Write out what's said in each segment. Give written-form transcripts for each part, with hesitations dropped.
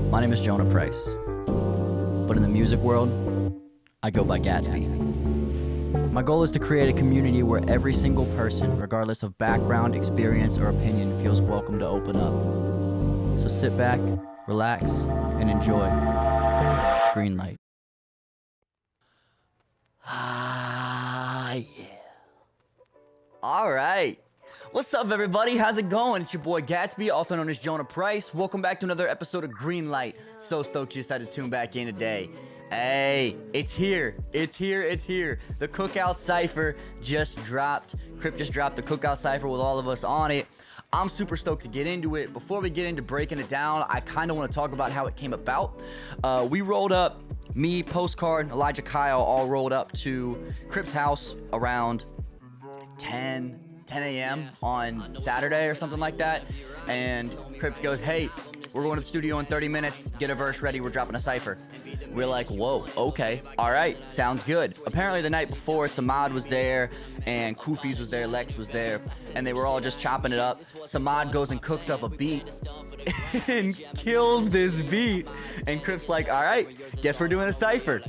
My name is Jonah Price, but in the music world, I go by Gatsby. My goal is to create a community where every single person, regardless of background, experience, or opinion, feels welcome to open up. So sit back, relax, and enjoy. Green light. Yeah. All right. What's up, everybody? How's it going? It's your boy Gatsby, also known as Jonah Price. Welcome back to another episode of Green Light. So stoked you decided to tune back in today. Hey, it's here. It's here. The COOKOUT CYPHER just dropped. Crypt just dropped the COOKOUT CYPHER with all of us on it. I'm super stoked to get into it. Before we get into breaking it down, I kind of want to talk about how it came about. We rolled up, me, Postcard, Elijah Kyle, all rolled up to Crypt's house around 10 a.m. on Saturday or something like that. And Crypt goes, hey, we're going to the studio in 30 minutes. Get a verse ready. We're dropping a cypher. We're like, whoa, okay. All right, sounds good. Apparently the night before, Samad was there and Kufis was there, Lex was there, and they were all just chopping it up. Samad goes and cooks up a beat and kills this beat. And Crypt's like, all right, guess we're doing a cypher.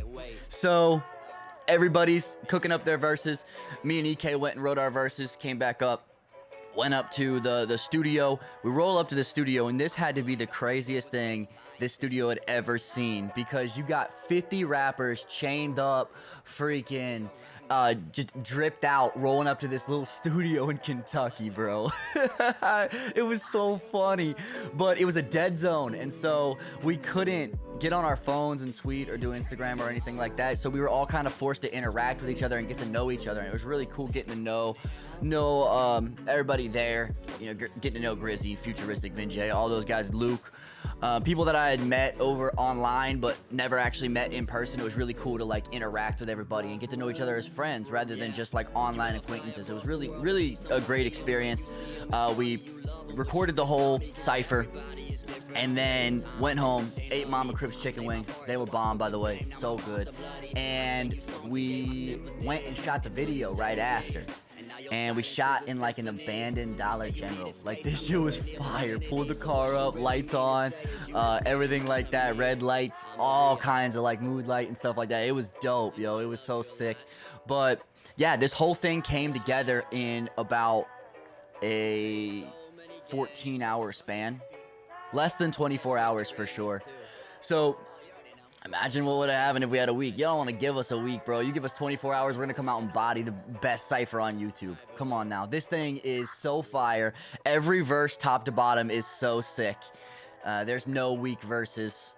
So everybody's cooking up their verses. Me and EK went and wrote our verses, came back up, went up to the studio. We roll up to the studio, and this had to be the craziest thing this studio had ever seen, because you got 50 rappers chained up, freaking just dripped out, rolling up to this little studio in Kentucky, bro. It was so funny, but it was a dead zone, and so we couldn't get on our phones and tweet or do Instagram or anything like that, so we were all kind of forced to interact with each other and get to know each other, and it was really cool getting to know everybody there, you know, getting to know Grizzy, Futuristic, Vinjay, all those guys, Luke, people that I had met over online but never actually met in person. It was really cool to like interact with everybody and get to know each other as friends rather than just like online acquaintances. It was really a great experience. We recorded the whole cypher and then went home, ate Mama Crips chicken wings. They were bomb, by the way, so good. And we went and shot the video right after. And we shot in like an abandoned Dollar General. Like, this shit was fire. Pulled the car up, lights on, everything like that, red lights, all kinds of like mood light and stuff like that. It was dope, yo. It was so sick. But yeah, this whole thing came together in about a 14-hour span. Less than 24 hours for sure. So imagine what would have happened if we had a week. You don't want to give us a week, bro. You give us 24 hours, we're going to come out and body the best cypher on YouTube. Come on now. This thing is so fire. Every verse top to bottom is so sick. There's no weak verses.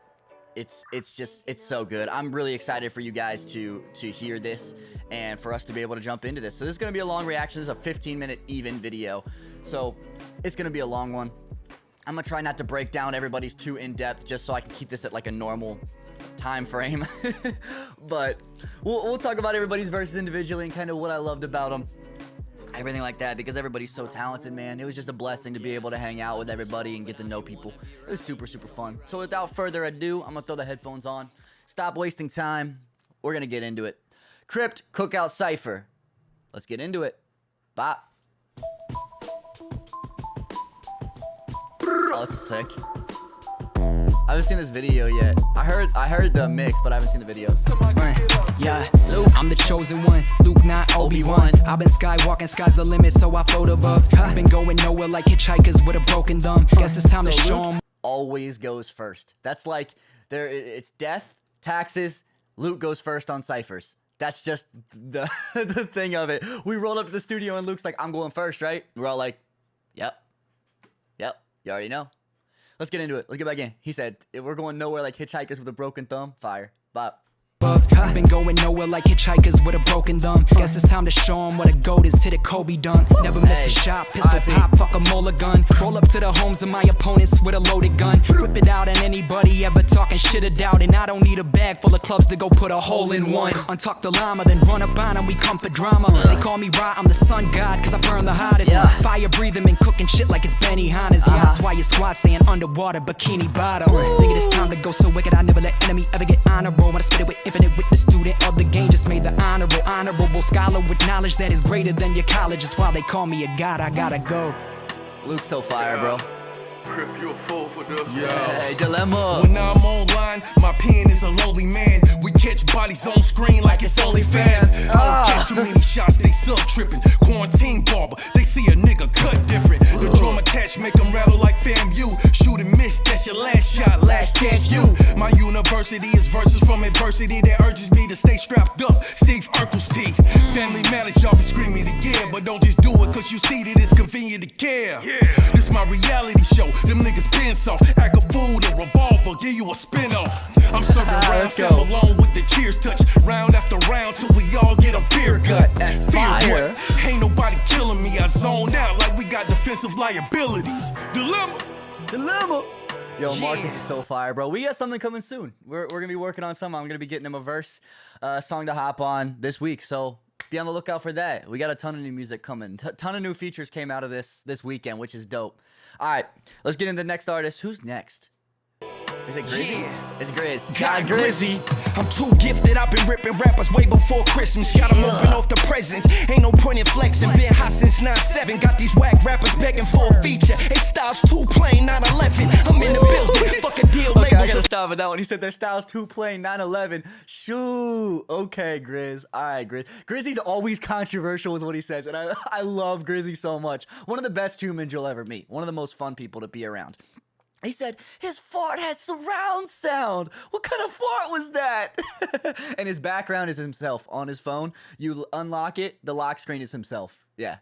It's so good. I'm really excited for you guys to hear this and for us to be able to jump into this. So this is going to be a long reaction. This is a 15-minute even video. So it's going to be a long one. I'm going to try not to break down everybody's too in-depth just so I can keep this at like a normal time frame. But we'll talk about everybody's verses individually and kind of what I loved about them, everything like that, because everybody's so talented, man. It was just a blessing to be able to hang out with everybody and get to know people. It was super fun. So without further ado, I'm gonna throw the headphones on, stop wasting time, we're gonna get into it. Crypt COOKOUT CYPHER, let's get into it. Bop. Oh, this is sick. I haven't seen this video yet. I heard the mix, but I haven't seen the video. Yeah, Luke, I'm the chosen one. Luke, not Obi-Wan. I've been skywalking, sky's the limit, so I float above. I've been going nowhere like hitchhikers with a broken thumb. Guess it's time to show 'em. Always goes first. That's like it's death, taxes. Luke goes first on ciphers. That's just the thing of it. We rolled up to the studio and Luke's like, I'm going first, right? We're all like, yep. You already know. Let's get into it. Let's get back in. He said, if we're going nowhere like hitchhikers with a broken thumb, fire. Bop. I've been going nowhere like hitchhikers with a broken thumb. Guess it's time to show 'em what a goat is. Hit a Kobe dunk. Never miss a shot. Pistol pop, fuck a molar gun. Roll up to the homes of my opponents with a loaded gun. Whip it out on anybody ever talking shit or doubting. I don't need a bag full of clubs to go put a hole in one. Untuck the llama, then run up on 'em. We come for drama. They call me Ra, I'm the sun god, cause I burn the hottest. Fire breathing and cooking shit like it's Benihana's. Yeah, that's why your squad staying underwater, bikini bottom. Think it's time to go so wicked. I never let enemy ever get honorable. When I spit it with infinite witness, student of the game, just made the honorable scholar with knowledge that is greater than your college. That's why they call me a god. I gotta go. Luke's so fire, bro. Crypt, you a fool for this. Hey, dilemma. When I'm online, my pen is a lowly man. We catch bodies on screen like it's only fans. I don't catch too many shots, they sub tripping. Quarantine barber, they see a nigga cut different. The drum attached make them rattle like FAMU. Shoot and miss, that's your last shot, last chance you. My university is verses from adversity that urges me to stay strapped up. Steve Urkel's T. Family matters, y'all be screaming again, but don't just do it cause you see that it's convenient to care. This my reality show, them niggas been soft. Act a fool, a revolver, give you a spin-off. I'm serving rounds, Sam alone with the cheers touch. Round after round till we all get a beer gut. Fire. What? Ain't nobody killing me, I zoned out like we got defensive liabilities. Dilemma. Yo, Marcus is so fire, bro. We got something coming soon. We're gonna be working on something. I'm gonna be getting him a verse song to hop on this week, so be on the lookout for that. We got a ton of new music coming. Ton of new features came out of this weekend, which is dope. All right, let's get into the next artist. Who's next? Is it Grizzy? Yeah. It's Grizz. God, Grizzy. I'm too gifted, I've been ripping rappers way before Christmas. Got them open off the presents, ain't no point in flexing. Been hot since 9-7, got these whack rappers begging for a feature. Hey, style's too plain, 9/11. I'm in the building, fuck a deal, Okay, I labels. gotta stop at that one. He said their style's too plain, 9/11. Shoo. Okay, Grizz. All right, Grizz. Grizzy's always controversial with what he says, and I love Grizzy so much. One of the best humans you'll ever meet. One of the most fun people to be around. He said his fart had surround sound. What kind of fart was that? And his background is himself on his phone. You unlock it, the lock screen is himself. Yeah.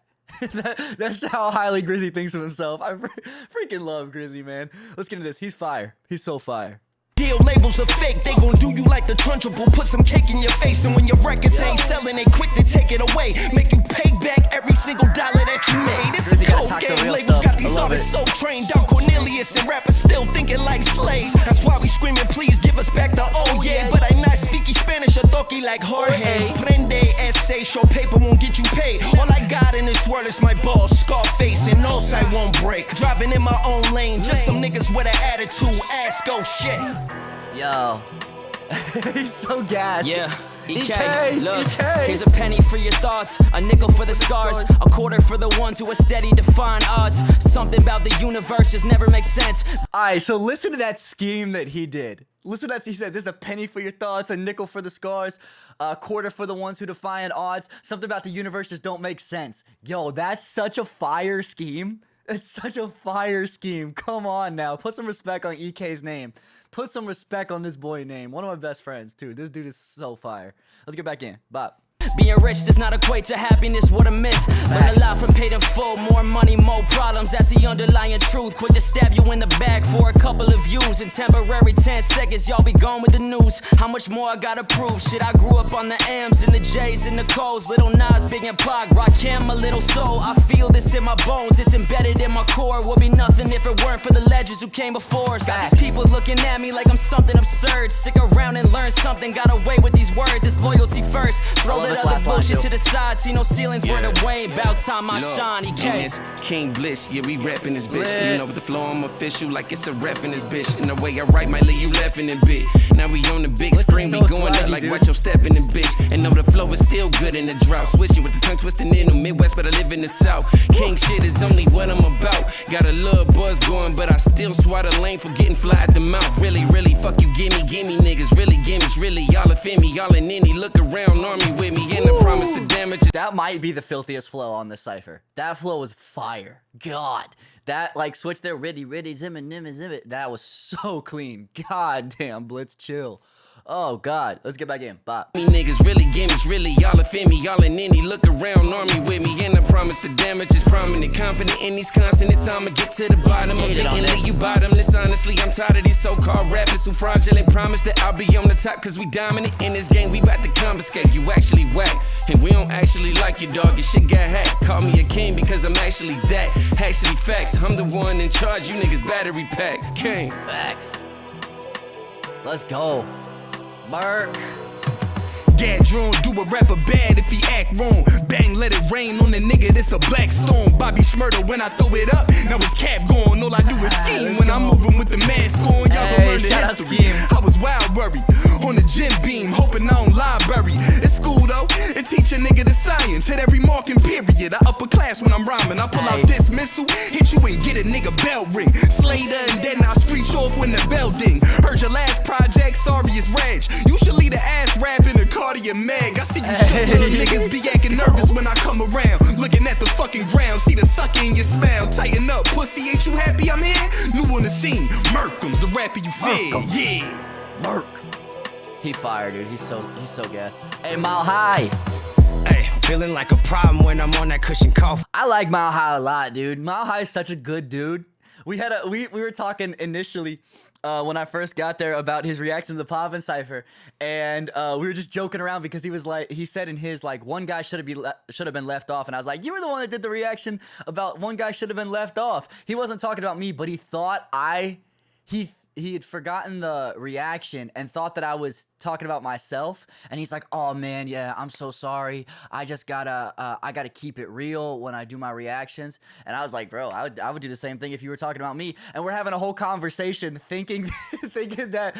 That's how highly Grizzy thinks of himself. I freaking love Grizzy, man. Let's get into this. He's fire. He's so fire. Deal labels are fake, they gon' do you like the Trunchable. Put some cake in your face, and when your records ain't selling, they quick to take it away. Make you pay back every single dollar that you made. It's a cold game, labels got these artists so trained. Down Cornelius and rappers still thinking like slaves. That's why we screaming, please give us back the oh yeah. But I'm not speaking Spanish or talkie like Jorge. Prende essay, show paper won't get you paid. All I got in this world is my balls, Scarface, and no side won't break. Driving in my own lane, just some niggas with an attitude, ass go shit. Yo. He's so gassed. Yeah, EK, EK, look, EK. here's a penny for your thoughts, a nickel for the scars, a quarter for the ones who are steady defying odds. Something about the universe just never makes sense. All right, so listen to that scheme that he did. Listen to that. He said, there's a penny for your thoughts, a nickel for the scars, a quarter for the ones who defy odds. Something about the universe just don't make sense. Yo, that's such a fire scheme. It's such a fire scheme. Come on now. Put some respect on EK's name. Put some respect on this boy name. One of my best friends, too. This dude is so fire. Let's get back in. Bop. Being rich does not equate to happiness, what a myth. Learn a lot from paid in full, more money, more problems. That's the underlying truth. Quick to stab you in the back for a couple of views. In temporary 10 seconds, y'all be gone with the news. How much more I gotta prove? Shit, I grew up on the M's and the J's and the Co's. Little Nas, Big and Pac, Rakim, my little soul. I feel this in my bones, it's embedded in my core. Would be nothing if it weren't for the legends who came before us. Got these people looking at me like I'm something absurd. Stick around and learn something, got away with these words. It's loyalty first, throw that other bullshit to the side. See no ceilings, where the way. About time I shine, EK. King Bliss, yeah, we rapping this bitch. You know, with the flow, I'm official, like it's a ref in this bitch. And the way I write might leave you laughing in bit. Now we on the big screen, we going up like watch your step in this bitch. And know the flow is still good in the drought. Switching with the tongue twisting in the Midwest, but I live in the South. King shit is only what I'm about. Got a little buzz going, but I still swat a lane for getting fly at the mouth. Really, fuck you, gimme niggas. Really gimmicks, really, y'all offend me, y'all in any. Look around, army with me, and I promise to damage it. That might be the filthiest flow on this cipher. That flow was fire. God. That, like, switch there, riddy, zimmin. That was so clean. God damn, Blitz, chill. Oh, God. Let's get back in. Bop. Me niggas really gimmicks, really, y'all offend me, y'all in any. Look around, army with me, and I promise to damage is prominent. Confident in these consonants, I'ma get to the bottom of it and leave you bottomless. Honestly, I'm tired of these so-called rappers who fraudulent promise that I'll be on the top cause we dominant. In this game, we bout to confiscate. You actually whack, and we don't actually like you, dog. Your shit got hacked. Call me a king because I'm actually that. Actually facts, I'm the one in charge, you niggas battery pack. King. Facts. Let's go. Mark. Gadron, do a rapper bad if he act wrong. Bang, let it rain on the nigga, this a black storm. Bobby Schmurder, when I throw it up, now it's cap going. All I do is scheme when I'm moving with the mask on. Y'all gon' learn the history. I was wild worried on the gym beam, hoping I don't library. It's school though, it teach a nigga the science. Syrians. Hit every mark and period. I upper class when I'm rhyming. I pull out this missile, hit you and get a nigga bell ring. Slater and then I screech off when the bell ding. Heard your last project, sorry it's Reg. You should lead the ass rap in the Cardi and Meg. I see you shook little niggas be acting nervous when I come around. Looking at the fucking ground, see the sucker in your smile. Tighten up, pussy, ain't you happy I'm here? New on the scene, Merkham's the rapper you fear. Yeah. Merk. He fired, dude. He's so gassed. Hey, Mile High. Hey, feeling like a problem when I'm on that cushion cough. I like Mile High a lot, dude. Mile High is such a good dude. We were talking initially when I first got there about his reaction to the Poppin' Cypher, and we were just joking around because he said in his like one guy should have been left off, and I was like, you were the one that did the reaction about one guy should have been left off. He wasn't talking about me, but he thought he had forgotten the reaction and thought that I was talking about myself. And he's like, oh man, yeah, I'm so sorry. I just gotta keep it real when I do my reactions. And I was like, bro, I would do the same thing if you were talking about me. And we're having a whole conversation thinking that,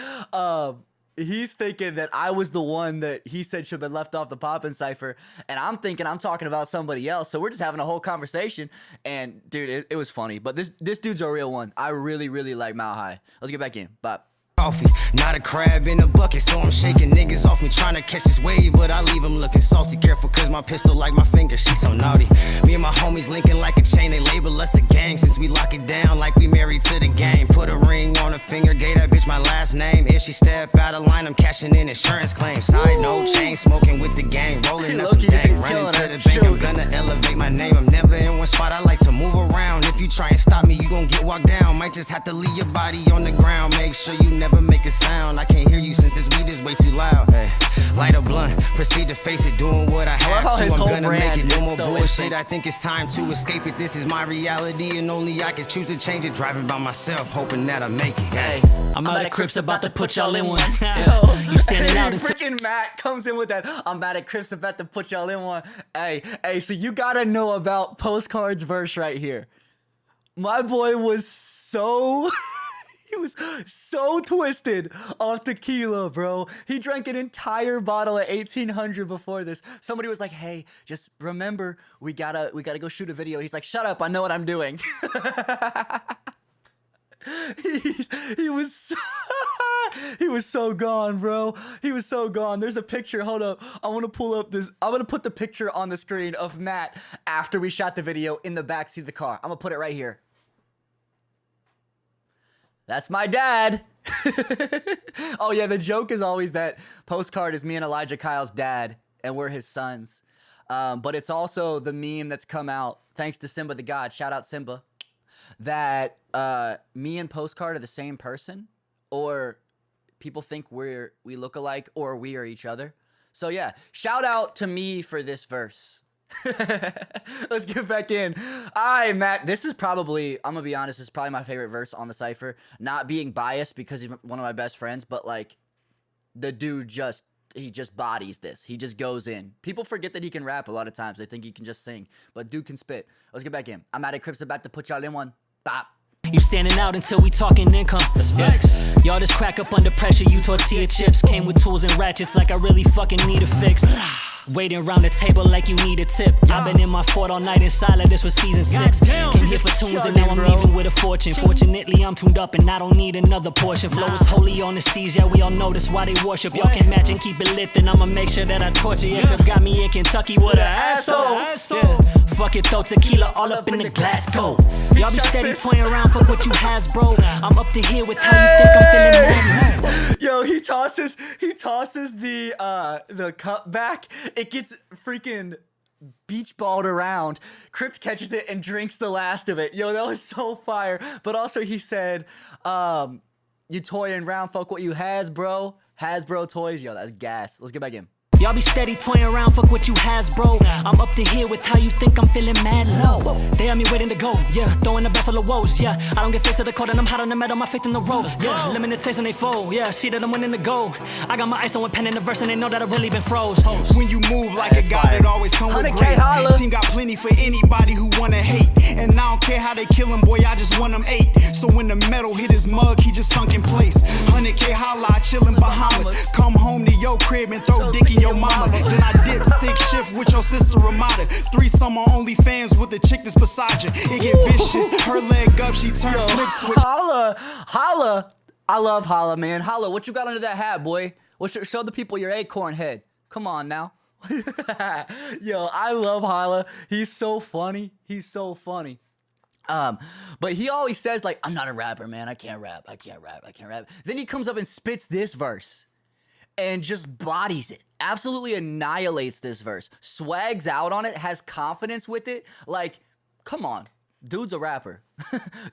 he's thinking that I was the one that he said should have been left off the Poppin' Cypher, and I'm thinking I'm talking about somebody else. So we're just having a whole conversation, and dude, it was funny. But this dude's a real one. I really, really like Mile High. Let's get back in. Bye. Coffee, not a crab in a bucket, so I'm shaking niggas off me trying to catch this wave, but I leave them looking salty. Careful cause my pistol like my finger, she so naughty. Me and my homies linking like a chain, they label us a gang since we lock it down like we married to the game. Put a ring on her finger, gave that bitch my last name. If she step out of line, I'm cashing in insurance claims. Side note, chain smoking with the gang, rolling up some gang, running to the bank. I'm gonna elevate my name, I'm never in one spot, I like to move around. If you try and stop me, you gon' get walked down. Might just have to leave your body on the ground. Make sure you never make a sound. I can't hear you since this weed is way too loud. Hey, light a blunt, proceed to face it, doing what I have to. I'm gonna make it, no more bullshit. I think it's time to escape it. This is my reality, and only I can choose to change it. Driving by myself, hoping that I make it. Hey, I'm out of Crips, about to put y'all in one. You standing out and freaking Matt comes in with that. I'm mad at Crips, about to put y'all in one. Hey, so you gotta know about Postcard's verse right here. My boy was so he was so twisted off tequila, bro. He drank an entire bottle of 1800 before this. Somebody was like, hey, just remember, we gotta go shoot a video. He's like, shut up, I know what I'm doing. He was so gone, bro. He was so gone. There's a picture. Hold up. I want to pull up this. I'm going to put the picture on the screen of Matt after we shot the video in the backseat of the car. I'm going to put it right here. That's my dad. Oh, yeah. The joke is always that Postcard is me and Elijah Kyle's dad, and we're his sons. But it's also the meme that's come out, thanks to Simba the God. Shout out Simba. That me and Postcard are the same person, or people think we look alike, or we are each other. So yeah, shout out to me for this verse. Let's get back in. Alright, Matt, this is probably, I'm gonna be honest, this is probably my favorite verse on the cypher. Not being biased because he's one of my best friends, but like, the dude he just bodies this. He just goes in. People forget that he can rap a lot of times. They think he can just sing, but dude can spit. Let's get back in. I'm out of Crips, about to put y'all in one. Bop. You standing out until we talking income. That's facts. Y'all just crack up under pressure. You tortilla chips came with tools and ratchets like I really fucking need a fix. Waiting around the table like you need a tip. I've been in my fort all night in silent. This was season 6. Came here for tunes and now I'm leaving with a fortune. Fortunately, I'm tuned up and I don't need another portion. Flow is holy on the seas. Yeah, we all know this why they worship. Y'all can match and keep it lit, then I'ma make sure that I torture you. Crypt got me in Kentucky with an asshole. Yeah. Fuck it though, tequila all up in the glass go. Y'all be steady toying around for what you has, bro. I'm up to here with how you think I'm feeling mad. Yo, he tosses the cup back. It gets freaking beach balled around. Crypt catches it and drinks the last of it. Yo, that was so fire. But also he said, you toying around, fuck what you has, bro. Hasbro toys. Yo, that's gas. Let's get back in. Y'all be steady toying around, fuck what you has, bro. I'm up to here with how you think I'm feeling mad low. They have me waiting to go, yeah, throwing a buffalo woes, yeah. I don't get faced to the cold and I'm hot on the metal, my faith in the ropes, yeah. Limited taste and they fold, yeah, see that I'm winning the goal. I got my ice on one pen in the verse and they know that I really been froze. When you move like a god, it always come with 100K grace. Holla. Team got plenty for anybody who wanna hate. And I don't care how they kill him, boy, I just want him 8. So when the metal hit his mug, he just sunk in place. 100K Holla, I chill in Bahamas. Come home to your crib and throw dick in your mama. Then I dip, stick shift, with your sister Ramada. Threesome on OnlyFans with the chick that's beside you. It get vicious. Her leg up, she turn flip switch. Holla. I love Holla, man. Holla, what you got under that hat, boy? Well, show the people your acorn head. Come on now. Yo, I love Holla. He's so funny. He's so funny. But he always says, like, I'm not a rapper, man. I can't rap. Then he comes up and spits this verse and just bodies it. Absolutely annihilates this verse. Swags out on it, has confidence with it. Like, come on. Dude's a rapper.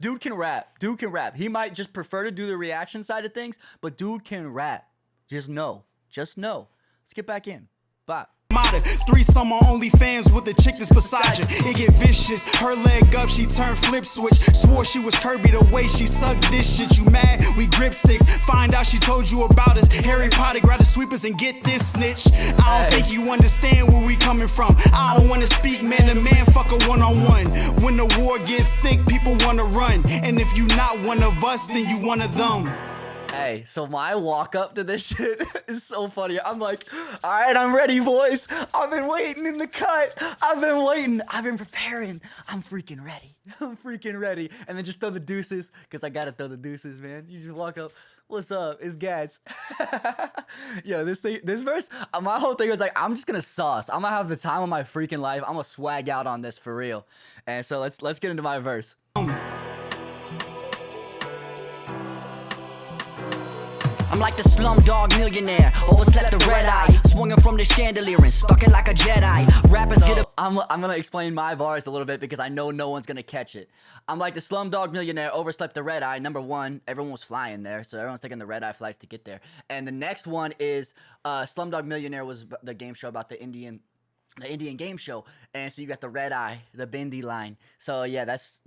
Dude can rap. He might just prefer to do the reaction side of things, but dude can rap. Just know. Let's get back in. Bye. Threesome on OnlyFans with the chick that's beside you. It get vicious. Her leg up, she turn flip switch. Swore she was Kirby the way she sucked this shit. You mad? We grip sticks. Find out she told you about us. Harry Potter, grab the sweepers and get this snitch. I don't think you understand where we coming from. I don't wanna speak man to man, fuck a one-on-one. When the war gets thick, people wanna run. And if you not one of us, then you one of them. Hey, so my walk up to this shit is so funny. I'm like, all right, I'm ready, boys. I've been waiting in the cut. I've been preparing. I'm freaking ready. And then just throw the deuces, because I got to throw the deuces, man. You just walk up. What's up? It's Gats. Yo, this verse, my whole thing was like, I'm just going to sauce. I'm going to have the time of my freaking life. I'm going to swag out on this for real. And so let's get into my verse. I'm like the slumdog millionaire, overslept the red eye, swinging from the chandelier and stuck it like a Jedi. Rappers get a... I'm gonna explain my bars a little bit because I know no one's gonna catch it. I'm like the slumdog millionaire, overslept the red eye. Number one, everyone was flying there, so everyone's taking the red eye flights to get there. And the next one is Slumdog Millionaire was the game show about the Indian game show, and so you got the red eye, the Bindi line. So yeah, that's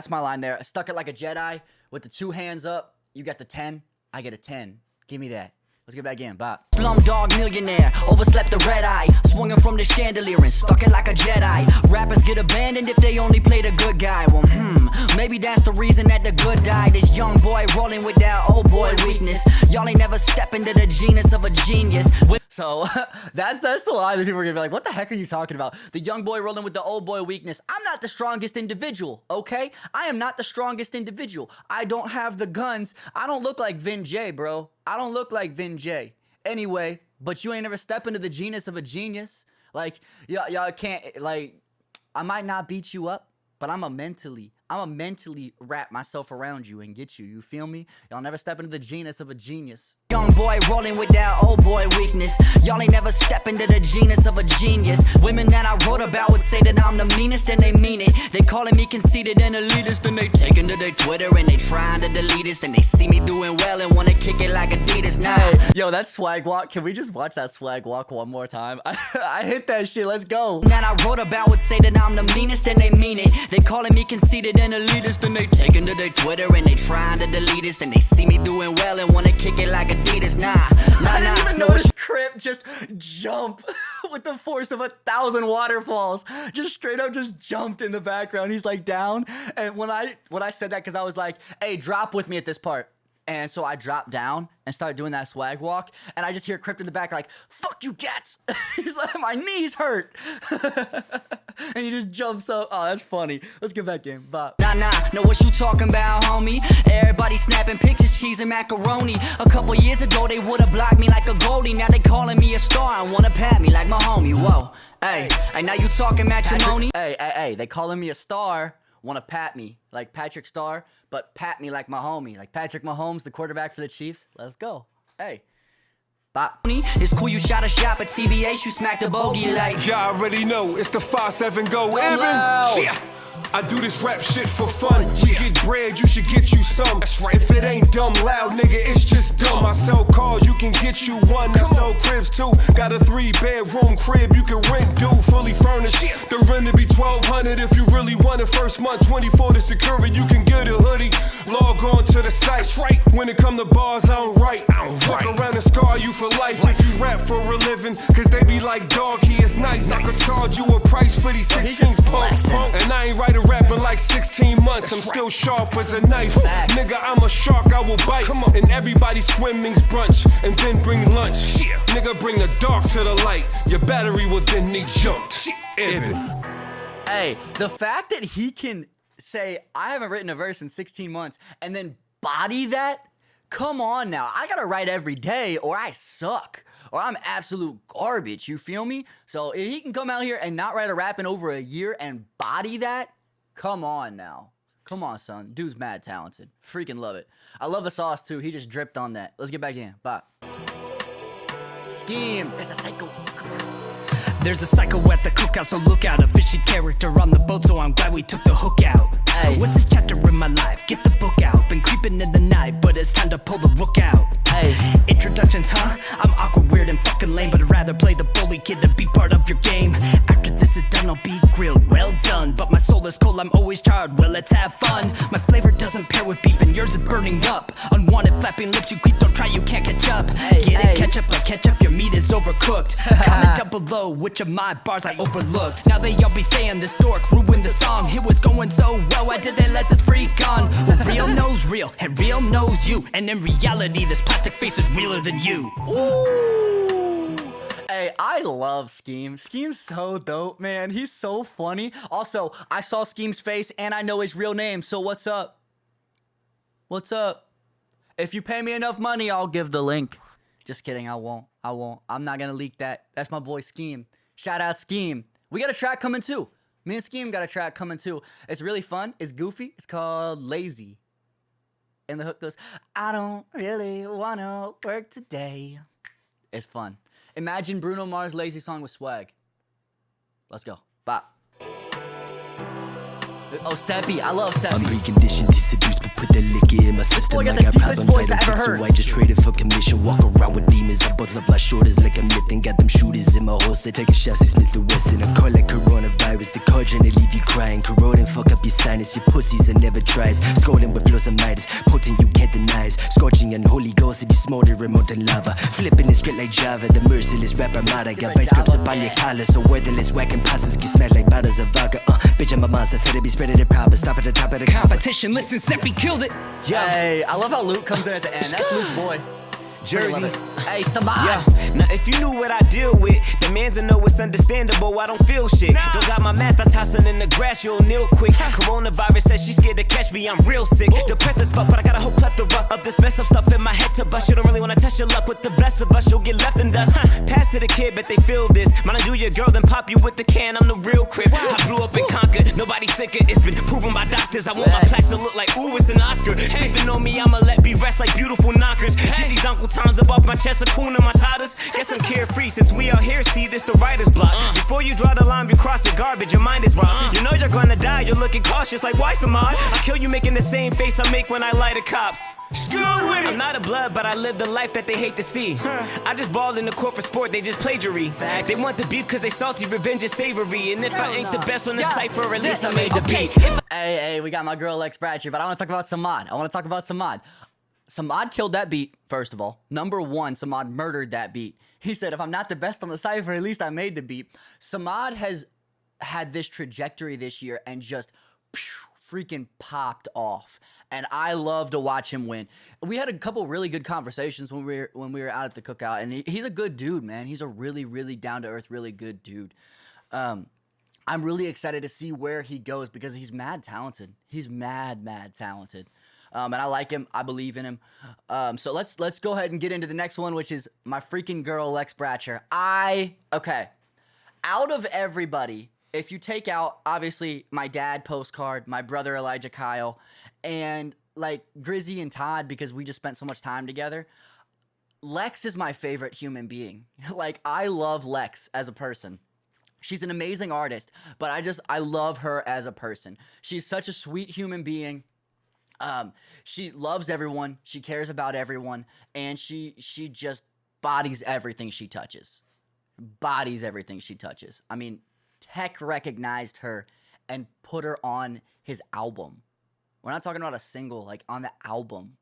my line there. I stuck it like a Jedi with the two hands up. You got the 10, I get a 10. Give me that. Let's get back in. Bop. Slumdog millionaire, overslept the red eye, swinging from the chandelier and stuck it like a Jedi. Rappers get abandoned if they only play the good guy. Well, maybe that's the reason that the good die. This young boy rolling with that old boy weakness. Y'all ain't never step into the genus of a genius. So that's the line that people are gonna be like, what the heck are you talking about? The young boy rolling with the old boy weakness. I'm not the strongest individual, okay? I am not the strongest individual. I don't have the guns. I don't look like Vin J, bro. I don't look like Vin J. Anyway, but you ain't never step into the genus of a genius. Like, y'all can't, like, I might not beat you up, but I'ma mentally wrap myself around you and get you. You feel me? Y'all never step into the genus of a genius. Young boy rolling with that old boy weakness. Y'all ain't never step into the genus of a genius. Women that I wrote about would say that I'm the meanest, and they mean it. They calling me conceited and elitist, then they taking to their Twitter and they trying to delete us. Then they see me doing well and wanna kick it like Adidas. Nah. Hey, yo, that swag walk. Can we just watch that swag walk one more time? I hit that shit. Let's go. That I wrote about would say that I'm the meanest, and they mean it. They calling me conceited and elitist, then they taking to their Twitter and they trying to delete us. Then they see me doing well and wanna kick it like Adidas. I didn't even notice Crypt just jump with the force of 1,000 waterfalls. Just straight up just jumped in the background. He's like down. And when I said that, because I was like, hey, drop with me at this part. And so I dropped down and started doing that swag walk. And I just hear Crypt in the back like, fuck you, Gats. He's like, my knees hurt. And he just jumps up. Oh, that's funny. Let's get back in. Bop. Nah, know what you talking about, homie. Everybody snapping pictures, cheese and macaroni. A couple years ago, they would've blocked me like a goldie. Now they calling me a star and wanna pat me like my homie. Whoa, hey, now you talking matrimony. Hey, they calling me a star, wanna pat me like Patrick Star, but pat me like my homie, like Patrick Mahomes, the quarterback for the Chiefs. Let's go. Hey. Bop. It's cool you shot a shot, but TBH you smacked a bogey like. Y'all already know it's the 5-7 go. Evan. I do this rap shit for fun. We get bread, you should get you some. That's right. If it ain't dumb loud, nigga, it's just dumb. I sell cars, you can get you one. I sell cribs too. Got a 3-bedroom crib you can rent, dude, fully furnished. The rent to be $1,200 if you really want it. First month, 24 to security, you can get a hoodie. Log on to the site. Right. When it come to bars, I don't write. Fuck around and scar you for for life if you rap for a living. Cause they be like, dog, he is nice. I could charge you a price for these 16s, punk. And I ain't write a rap in like 16 months. I'm still sharp as a knife. Nigga, I'm a shark, I will bite. And everybody swimming's brunch and then bring lunch. Nigga, bring the dark to the light. Your battery will then need jumped. Hey, the fact that he can say, I haven't written a verse in 16 months, and then body that? Come on now. I gotta write every day or I suck. Or I'm absolute garbage, you feel me? So if he can come out here and not write a rap in over a year and body that, come on now. Come on, son. Dude's mad talented. Freaking love it. I love the sauce, too. He just dripped on that. Let's get back in. Bye. Scheme. It's a psycho. There's a psycho at the cookout, so look out. A fishy character on the boat, so I'm glad we took the hook out. Hey. What's this chapter in my life? Get the book out. Been creeping in the night, but it's time to pull the rook out. Hey. Introductions, huh? I'm awkward, weird, and fucking lame, but I'd rather play the bully kid than be part of your game. After this is done, I'll be grilled. Well done, but my soul is cold, I'm always charred. Well, let's have fun. My flavor doesn't pair with beef, and yours is burning up. Unwanted flapping lips, you creep, don't try, you can't catch up. Get it, catch up, like ketchup, your meat is overcooked. Comment down below which of my bars I overlooked. Now they all be saying this dork ruined the song. It was going so well, why did they let this freak on? Well, real knows real, and real knows you. And in reality, this plastic face is realer than you. Ooh. Hey, I love Scheme. Scheme's so dope, man. He's so funny. Also, I saw Scheme's face and I know his real name, so what's up? What's up? If you pay me enough money, I'll give the link. Just kidding, I won't. I'm not gonna leak that. That's my boy Scheme. Shout out Scheme. We got a track coming too. Me and Scheme got a track coming too. It's really fun. It's goofy. It's called Lazy. And the hook goes, I don't really wanna work today. It's fun. Imagine Bruno Mars' Lazy song with swag. Let's go. Bop. Oh, Sappy. I love Sappy. I'm reconditioned, disabused, but put the liquor in my system. boy got I the got deepest problems voice I I don't ever fix, heard. so I just traded for commission. Walk around with demons, I both love my shoulders like I'm lifting. Got them shooters in my holster, take a shot, say Smith & Wesson. I call like coronavirus, the card trying to leave you crying. Corroding, fuck up your sinus, your pussies that never tries. Scolding with flows of Midas, potent you can't deny. Scorching and Holy Ghost, it be smoldering more than lava. Flipping the script like Java, the merciless rapper Mada. Got vice grips up on your collar, so worthless whacking passes get smashed like bottles of vodka. Bitch, I'm a monster, fit to be spreading it proper. Stop at the top of the Competition, listen, Seppi killed it. Hey, I love how Luke comes in at the end. That's Luke's boy. Jersey. Hey, somebody. Yeah, now if you knew what I deal with, the man's a know it's understandable. I don't feel shit. Don't got my math, I tossing in the grass, you'll kneel quick. Coronavirus says she's scared to catch me, I'm real sick. Depressed as fuck, but I got a whole plethora of this mess up stuff in my head to bust. You don't really wanna test your luck with the best of us, you'll get left in dust. Pass to the kid, bet they feel this. Mind I do your girl, then pop you with the can, I'm the real Crypt. I blew up and conquered, nobody sicker, it's been proven by doctors. I want my plaques to look like, ooh, it's an Oscar. Sleeping on me, I'ma let be rest like beautiful knockers. Get these Uncle Toms up off my chest. Sakuna Matatas, guess I'm carefree since we out here. See this the writer's block. Before you draw the line, you cross it. Garbage, your mind is wrong. You know you're gonna die. You're looking cautious, like why Samad? I kill you making the same face I make when I light the cops. I'm not a blood, but I live the life that they hate to see. I just balled in the court for sport. They just plagiary. They want the beef 'cause they salty. Revenge is savory. And if I ain't the best on the cipher, at least I made the beat. Hey, we got my girl Lex Bradshire, but I want to talk about Samad. Samad killed that beat, first of all. Number one, Samad murdered that beat. He said, if I'm not the best on the cypher, at least I made the beat. Samad has had this trajectory this year and just freaking popped off. And I love to watch him win. We had a couple really good conversations when we were out at the cookout, and he's a good dude, man. He's a really, really down-to-earth, really good dude. I'm really excited to see where he goes because he's mad talented. He's mad talented. And I like him. I believe in him. So let's go ahead and get into the next one, which is my freaking girl, Lex Bratcher. Okay. Out of everybody, if you take out, obviously, my dad, Postcard, my brother, Elijah Kyle, and, like, Grizzy and Todd, because we just spent so much time together, Lex is my favorite human being. Like, I love Lex as a person. She's an amazing artist, but I love her as a person. She's such a sweet human being. She loves everyone, she cares about everyone, and she just bodies everything she touches. I mean, Tech recognized her and put her on his album. We're not talking about a single, like on the album.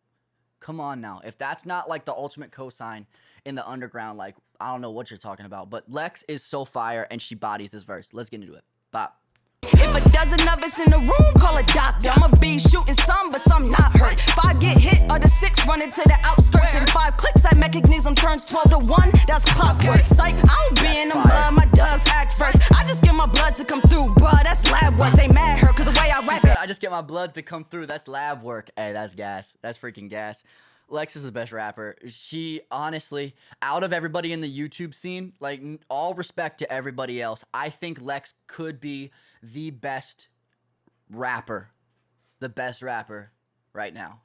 Come on now. If that's not like the ultimate cosign in the underground, like, I don't know what you're talking about. But Lex is so fire, and she bodies this verse. Let's get into it. Bop. If a dozen of us in the room, call a doctor. I'ma be shooting some, but some not hurt. 5 get hit, or the 6 running to the outskirts. And 5 clicks, that mechanism turns 12 to 1. That's clockwork. Psych, I don't be in the mud, my dogs act first. I just get my bloods to come through, bruh, that's lab work. They mad her, cause the way I rap it. I just get my bloods to come through, that's lab work. Hey, that's gas. That's freaking gas. Lex is the best rapper. She, honestly, out of everybody in the YouTube scene, like, all respect to everybody else, I think Lex could be the best rapper. The best rapper right now.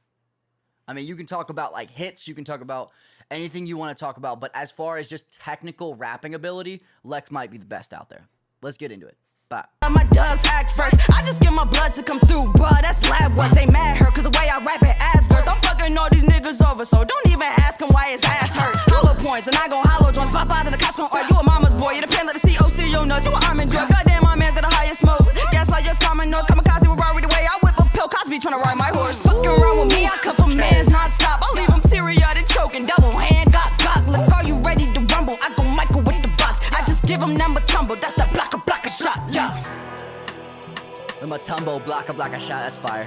I mean, you can talk about, like, hits, you can talk about anything you want to talk about, but as far as just technical rapping ability, Lex might be the best out there. Let's get into it. Bye. My dogs act first. I just get my bloods to come through, bruh, that's lab work. They mad her, cause the way I rap it ass girls. I'm fucking all these niggas over, so don't even ask him why his ass hurt. Hollow points, and I gon' hollow joints. Pop out and the cops gon' argue. You a mama's boy, you depend like the COC, yo nuts. You an arm and drug. Goddamn, my man got the highest smoke. Gas like just common noise. Kamikaze with Rory the way I whip a pill. Cosby tryna ride my horse. Fucking around with me, I come from mans non-stop. I leave him teary-eyed and choking. Double hand, got. Look, are you ready to rumble? I go Michael with the box. I just give him number tumble. That's the blocker shot, yes. The Matumbo, blocka shot, that's fire.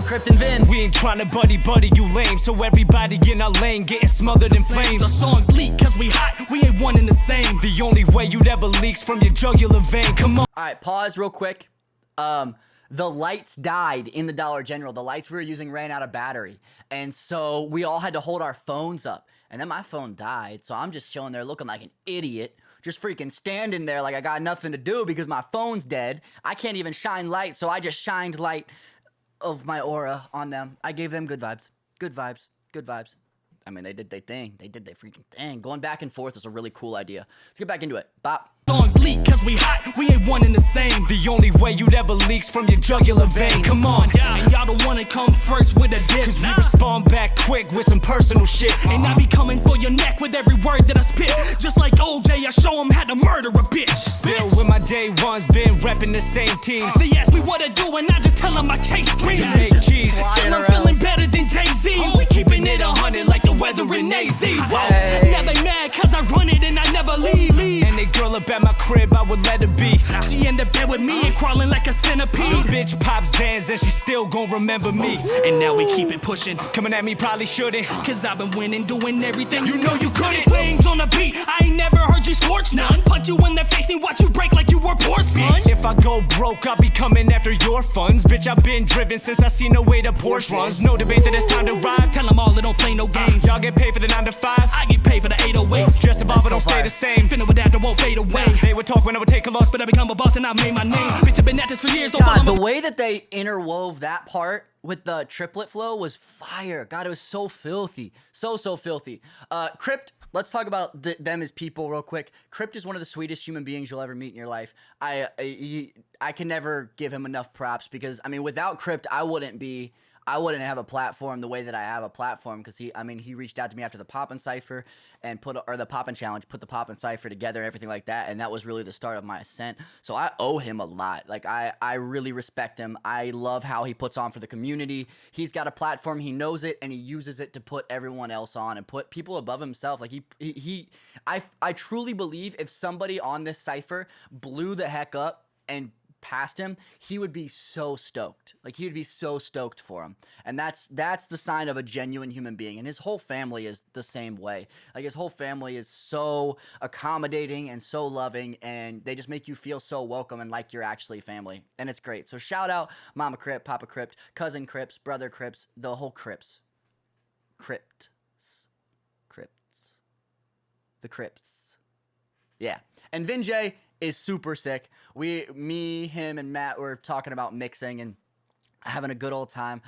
Crypt and Vin. We ain't tryna buddy you lame. So everybody in our lane getting smothered in flames. The songs leak cause we hot, we ain't one and the same. The only way you'd ever leaks from your jugular vein. Come on. Alright, pause real quick. The lights died in the Dollar General. The lights we were using ran out of battery. And so we all had to hold our phones up. And then my phone died, so I'm just chilling there looking like an idiot. Just freaking standing there like I got nothing to do because my phone's dead. I can't even shine light, so I just shined light of my aura on them. I gave them good vibes. Good vibes. Good vibes. I mean, they did their thing. They did their freaking thing. Going back and forth is a really cool idea. Let's get back into it. Bop. Songs leak cause we hot, we ain't one and the same. The only way you'd ever leaks from your jugular vein. Come on, and y'all don't wanna come first with a diss. Cause we respond back quick with some personal shit. And I be coming for your neck with every word that I spit. Just like OJ, I show him how to murder a bitch. Still with my day ones, been repping the same team. They ask me what I do and I just tell them I chase dreams. Till I'm feeling better than Jay-Z. We keeping it 100 like the weather in AZ. Hey. Now they mad cause I run it and I never leave. And they girl up at my crib, I would let her be. She in the bed with me and crawling like a centipede. Bitch pop Zans and she still gon' remember me. And now we keep it pushing. Coming at me probably shouldn't, cause I've been winning, doing everything you know you couldn't. Flames on the beat, I ain't never heard you scorch none. Punch you in the face and watch you break like you were porcelain. Bitch, if I go broke, I'll be coming after your funds. Bitch, I've been driven since I seen the way the Porsche runs. No debate that it's time to ride. Tell them all they don't play no games. Y'all get paid for the 9 to 5. I get paid for the 808s. Just evolve, but don't stay the same. Finna with that, that won't fade away. They would talk when I would take a loss, but I become a boss and I made my name. Bitch, I've been at this for years, don't God, follow the way that they interwove that part with the triplet flow was fire. God, it was so filthy. So filthy. Crypt, let's talk about them as people real quick. Crypt is one of the sweetest human beings you'll ever meet in your life. I can never give him enough props because, I mean, without Crypt, I wouldn't have a platform the way that I have a platform because he reached out to me after the Poppin' Cypher and the Poppin' Challenge, put the Poppin' Cypher together and everything like that, and that was really the start of my ascent. So I owe him a lot. Like, I really respect him. I love how he puts on for the community. He's got a platform, he knows it, and he uses it to put everyone else on and put people above himself. Like, I truly believe if somebody on this cypher blew the heck up and past him, he would be so stoked. Like, he would be so stoked for him. And that's the sign of a genuine human being. And his whole family is the same way. Like, his whole family is so accommodating and so loving, and they just make you feel so welcome and like you're actually family. And it's great. So shout out Mama Crypt, Papa Crypt, Cousin Crypts, Brother Crypts, the whole Crypts. Crypts. The Crypts. Yeah. And Vinjay is super sick. Me, him, and Matt were talking about mixing and having a good old time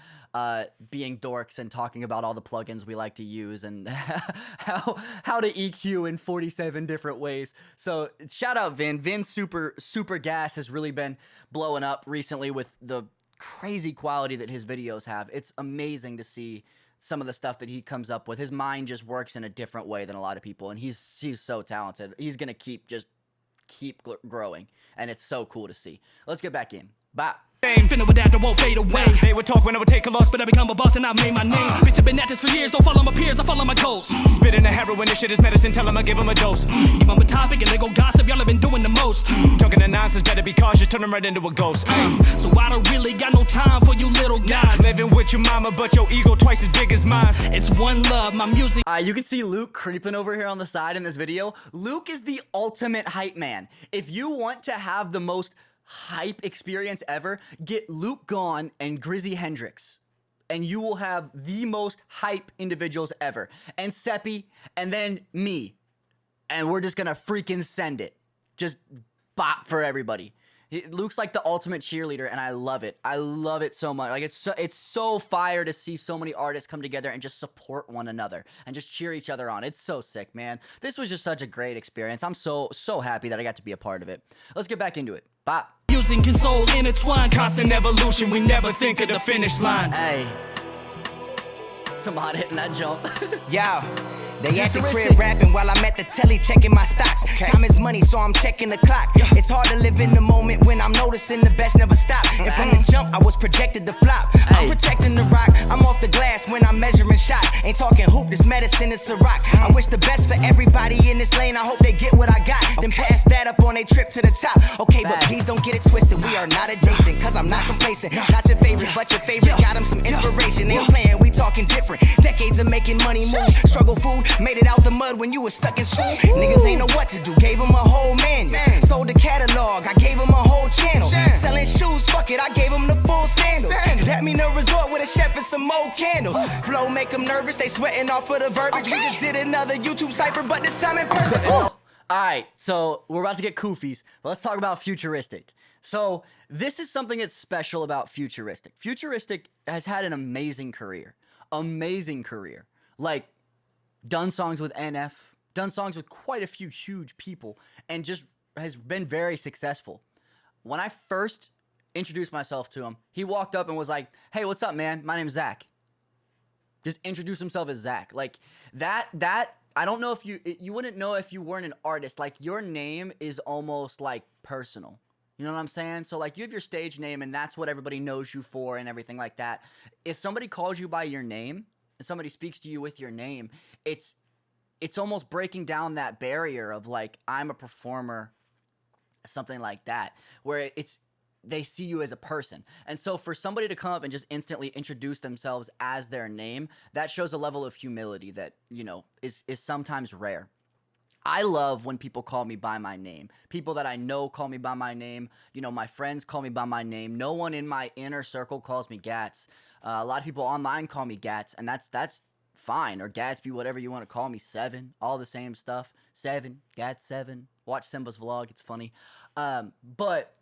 being dorks and talking about all the plugins we like to use and how to EQ in 47 different ways. So shout out Vin. Vin's super gas has really been blowing up recently with the crazy quality that his videos have. It's amazing to see some of the stuff that he comes up with. His mind just works in a different way than a lot of people, and he's so talented. He's gonna keep growing, and it's so cool to see. Let's get back in. Bye. Finna with that, won't fade away. They would talk when I would take a loss, but I become a boss and I made my name. Bitch, I've been at this for years, don't follow my peers, I follow my goals. Spitting the heroin, this shit is medicine, tell them I give them a dose. Give them a topic and they go gossip, y'all have been doing the most. Talking the nonsense, better be cautious, turn them right into a ghost. So I don't really got no time for you little guys. Living with your mama, but your ego twice as big as mine. It's one love, my music. You can see Luke creeping over here on the side in this video. Luke is the ultimate hype man. If you want to have the most hype experience ever, get Luke Gawne and Grizzy Hendrix, and you will have the most hype individuals ever. And Sappy, and then me, and we're just gonna freaking send it. Just bop for everybody. Luke's like the ultimate cheerleader, and I love it. I love it so much. Like it's so fire to see so many artists come together and just support one another and just cheer each other on. It's so sick, man. This was just such a great experience. I'm so happy that I got to be a part of it. Let's get back into it. Bop. Using console intertwined, constant evolution. We never think of the finish line. Hey, somebody hitting that jump. Yo, they at the crib rapping while I'm at the telly checking my stocks. Time is money, so I'm checking the clock. It's hard to live in the moment when I'm noticing the best never stop. And from the jump, I was projected to flop. I'm protecting the rock, I'm off the glass when I'm measuring shots. Ain't talking hoop, this medicine is a rock. I wish the best for everybody in this lane, I hope they get what I got. Then pass that up on a trip to the top. Okay, but please don't get it twisted, we are not adjacent, cause I'm not complacent. Not your favorite, but your favorite, got him some inspiration. Ain't playing, we talking different. Decades of making money move, struggle food, made it out the mud when you was stuck in school. Niggas ain't know what to do, gave them a whole manual. Sold the catalog, I gave them a whole channel. Selling shoes, fuck it, I gave them the full sandals. That mean a resort with a chef and some more candles. Flow make them nervous, they sweating off of the verbiage. We just did another YouTube cypher, but this time in person. Alright, so we're about to get Kufis, but let's talk about Futuristic. So this is something that's special about Futuristic. Futuristic has had an amazing career. Amazing career. Like, done songs with NF, done songs with quite a few huge people, and just has been very successful. When I first introduced myself to him, he walked up and was like, hey, what's up, man? My name's Zach. Just introduced himself as Zach. Like, that, I don't know if you wouldn't know if you weren't an artist. Like, your name is almost, like, personal. You know what I'm saying? So, like, you have your stage name, and that's what everybody knows you for and everything like that. If somebody calls you by your name, and somebody speaks to you with your name, it's almost breaking down that barrier of, like, I'm a performer, something like that, where they see you as a person. And so for somebody to come up and just instantly introduce themselves as their name, that shows a level of humility that, you know, is sometimes rare. I love when people call me by my name. People that I know call me by my name. You know, my friends call me by my name. No one in my inner circle calls me Gats. A lot of people online call me Gats, and that's fine. Or Gatsby, whatever you want to call me. 7, all the same stuff. 7, Gatsb7. Watch Simba's vlog, it's funny. But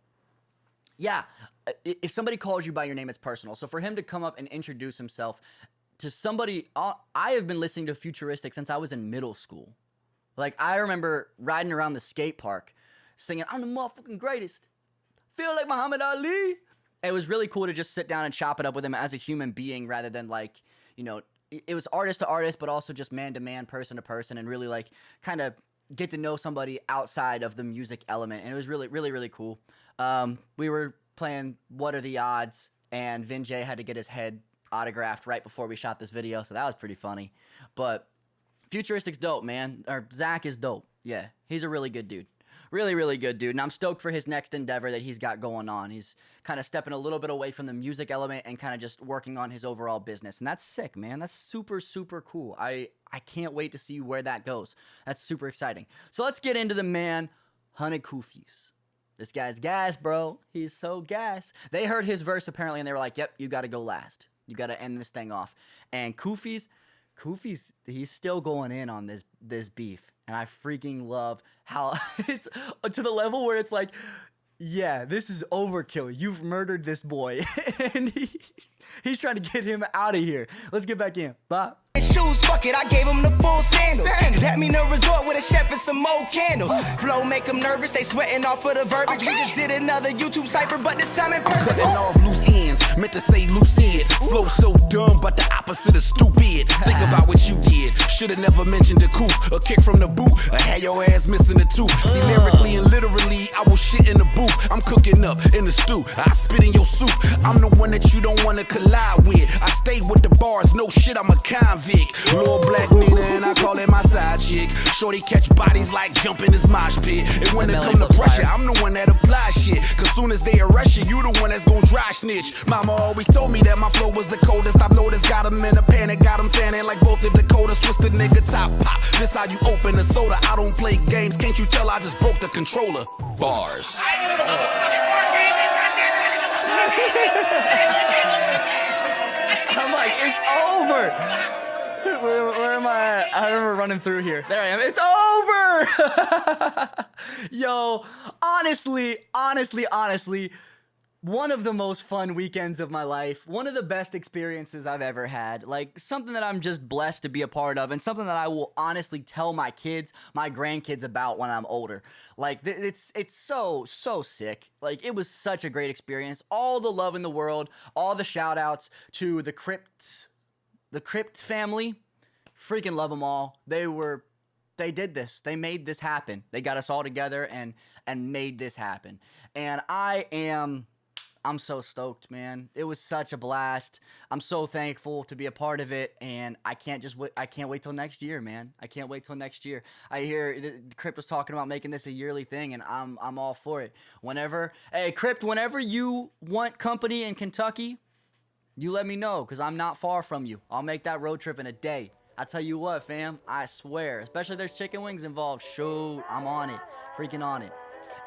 yeah, if somebody calls you by your name, it's personal. So for him to come up and introduce himself to somebody, I have been listening to Futuristic since I was in middle school. Like, I remember riding around the skate park singing, I'm the motherfucking greatest. Feel like Muhammad Ali. It was really cool to just sit down and chop it up with him as a human being rather than, like, you know, it was artist to artist, but also just man to man, person to person, and really, like, kind of get to know somebody outside of the music element. And it was really, really, really cool. We were playing What Are the Odds, and Vin J had to get his head autographed right before we shot this video, so that was pretty funny. But Futuristic's dope, man. Or Zach is dope. Yeah, he's a really good dude. Really, really good dude. And I'm stoked for his next endeavor that he's got going on. He's kind of stepping a little bit away from the music element and kind of just working on his overall business. And that's sick, man. That's super, super cool. I can't wait to see where that goes. That's super exciting. So let's get into the man, 100 Kufis. This guy's gas, bro. He's so gas. They heard his verse apparently and they were like, yep, you got to go last. You got to end this thing off. And Kufis, he's still going in on this beef. And I freaking love how it's to the level where it's like, yeah, this is overkill. You've murdered this boy. And he's trying to get him out of here. Let's get back in. Bye. Shoes, fuck it, I gave them the full sandals. That mean a resort with a chef and some more candles. Flow make them nervous, they sweating off of the verbiage. We just did another YouTube cypher, but this time in person. Cutting off loose ends, meant to say loose head. Flow so dumb, but the opposite of stupid. Think about what you did. Should've never mentioned the coof. A kick from the boot, or had your ass missing a tooth. See, lyrically and literally, I will shit in the booth. I'm cooking up in the stew, I spit in your soup. I'm the one that you don't wanna collide with. I stay with the bars, no shit, I'm a convict. Lil' Black Nina, and I call it my side chick. Shorty catch bodies like jumping this mosh pit. And when it come to pressure, I'm the one that applies shit. Cause soon as they arrest you, you the one that's gon' dry snitch. Mama always told me that my flow was the coldest. I've noticed, got him in a panic, got him fanning like both the Dakotas. Twist the nigga top pop. This how you open a soda. I don't play games, can't you tell I just broke the controller? Bars. I'm like, it's over. Where am I at? I remember running through here. There I am. It's over. Yo, honestly, one of the most fun weekends of my life. One of the best experiences I've ever had. Like, something that I'm just blessed to be a part of, and something that I will honestly tell my kids, my grandkids about when I'm older. Like, it's so sick. Like, it was such a great experience. All the love in the world, all the shout outs to the Crypt family. Freaking love them all. They did this. They made this happen. They got us all together and made this happen. And I'm so stoked, man. It was such a blast. I'm so thankful to be a part of it, and I can't wait till next year, man. I can't wait till next year. I hear Crypt was talking about making this a yearly thing, and I'm all for it. Crypt, whenever you want company in Kentucky, you let me know, because I'm not far from you. I'll make that road trip in a day. I tell you what, fam, I swear. Especially if there's chicken wings involved. Shoot, I'm on it. Freaking on it.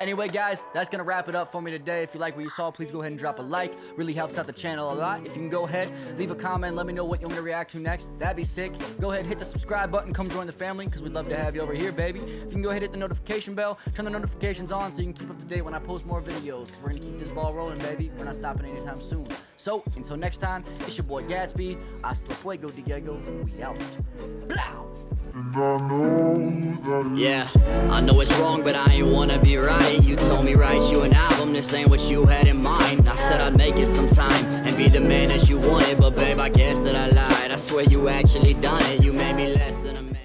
Anyway, guys, that's going to wrap it up for me today. If you like what you saw, please go ahead and drop a like. Really helps out the channel a lot. If you can go ahead, leave a comment, let me know what you want me to react to next. That'd be sick. Go ahead, hit the subscribe button. Come join the family, because we'd love to have you over here, baby. If you can go ahead, hit the notification bell. Turn the notifications on so you can keep up to date when I post more videos, because we're going to keep this ball rolling, baby. We're not stopping anytime soon. So, until next time, it's your boy Gatsby. Hasta luego, Diego. We out. Blow. Yeah, I know it's wrong, but I ain't wanna be right. You told me write you an album, this ain't what you had in mind. I said I'd make it sometime and be the man that you wanted, but babe, I guess that I lied. I swear you actually done it, you made me less than a man.